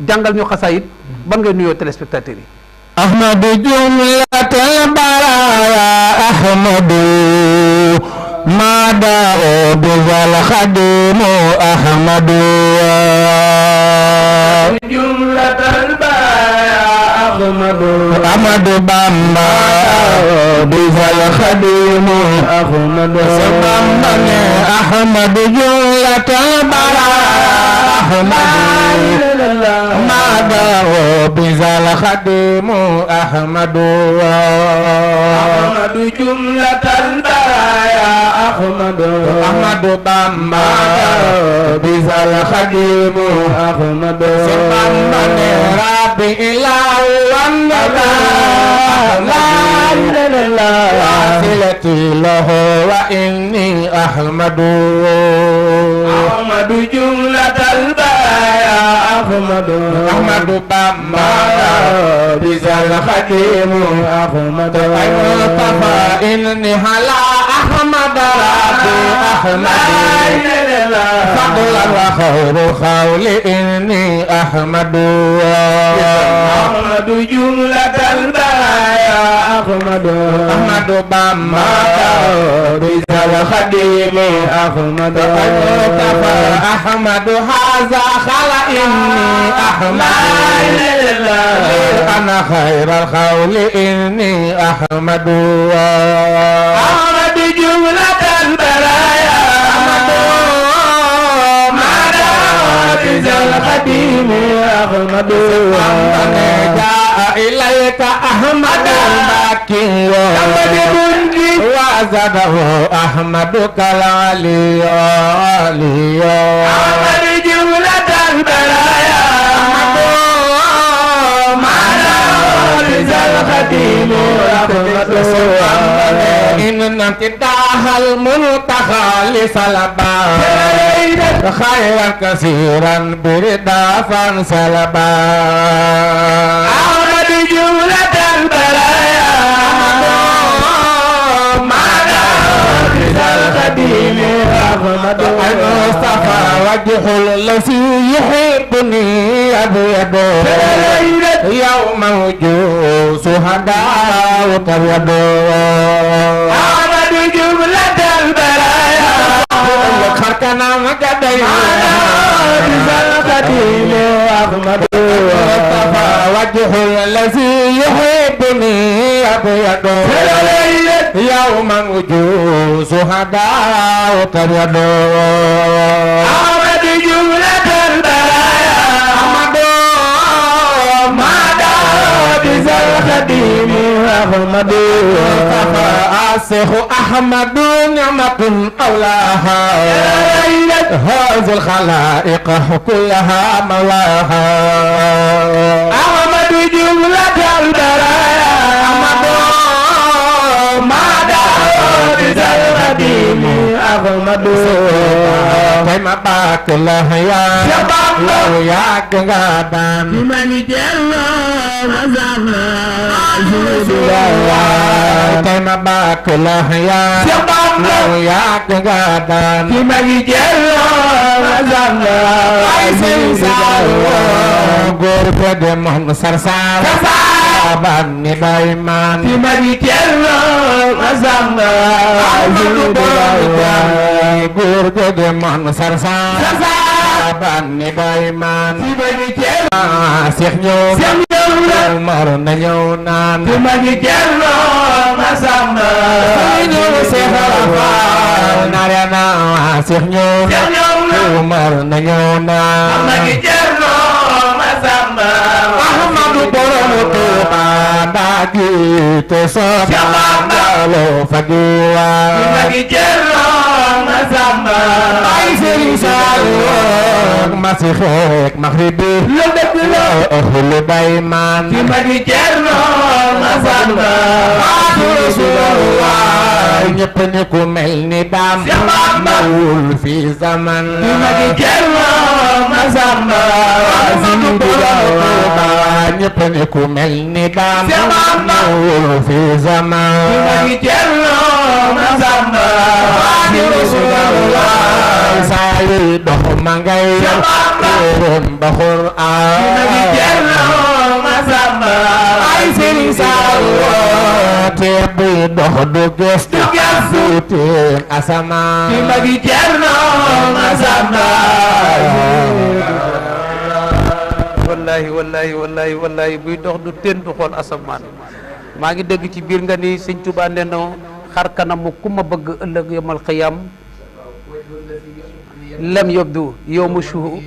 jàngal ñu xasaayit ban ngay nuyoo téléspectateurs yi. ahmadu jumlatal baraya ahmadu madao bizal khadimu ahmadu jumlatal baraya ahmadu ahmadu bamba bizal khadimu ahmadu bamba ne ahmadu jumlatal baraya ahmadu madao bizal khadimu ahmadu ahmadu jumlatal baraya ahmadu ahmadu bamba bizal khadimu ahmadu bamba ne rabbi ilahu wannada la ilaha illallah wasilati lahu wa inni ahmadu ahmadu jumlatal baraya ahmadu ahmadu bamba bizal khadimu ahmadu mustafa inni hala ahmad rabbi ahmadu fadlan wa khairu khawli inni ahmadu ahmadu jumlatal baraya ahmadu ahmadu bamba bizal khadimu ahmadu mustafa ahmadu haza khala inni ahmadu ana khairal khawli inni ahmadu ahmadu jumlatal baraya ahmadu mada bizal khadimi ahmadu jaa ilayka ahmadu bakiyo wa zadahu ahmadu kalaliyo aliyo ahmadu jumlatal baraya إن امتداح المنتخى لسلبا خيرا كثيرا بردا فانسلبا أحمد جملة البرايا ماذا الخديم أحمد المصطفى وجه الذي يحبني أبيض يوم وجوه شهداء وتبيض أحمد جملة البرايا خركنا مجدين القديم أحمد المصطفى وجه الذي يحبني أبيض يوم وجوه شهداء وتبيض أحمد جملة البرايا أحمد ماذا bizal khadimi ahmadu الشيخ أحمد نعمة أولاها هذه الخلائق كلها مولاها أحمد جملة البرايا أحمد ماذا bizal khadimi ahmad tema bak lah ya lo ya gengadan mani jello mazama tema bak lah ya lo ya gengadan mani jello mazama gor pede mohon sarsar ban ni baiman mani jello mazama gur gede man sarsa ban ni bayman Cheikh ñëw mar na ñëw naan ma ngi jello ma samba ñu Cheikh Fall narena Cheikh ñëw mar na ñëw naan ma ngi jello ma samba Ahmadu borom Tuuba dagi te so lo fagiwa ma ngi jello ma samba ay Serigne Saliou masih xeek maghribi lo dëgg la ahlu bayman ci magi Cerno Masamba Rasulullah ñëpp ni ku mel ni daam mawul fi zaman ci magi Cerno Masamba Rasulullah ñëpp ni ku mel ni daam mawul fi zaman ci magi Cerno Masamba say dox ma ngay ron ba Qur'an Masamba ay Serigne Saliou te bu dox du gëstu teen asamaan ci magi Cerno Masamba wallahi buy dox du teen du xool asamaan maa ngi dégg ci biir nga ni Sëñ Tuubaa nee na xar kanamu ku ma bëgg ëllëg yomal xiyam lam yobdu yow mu shuhu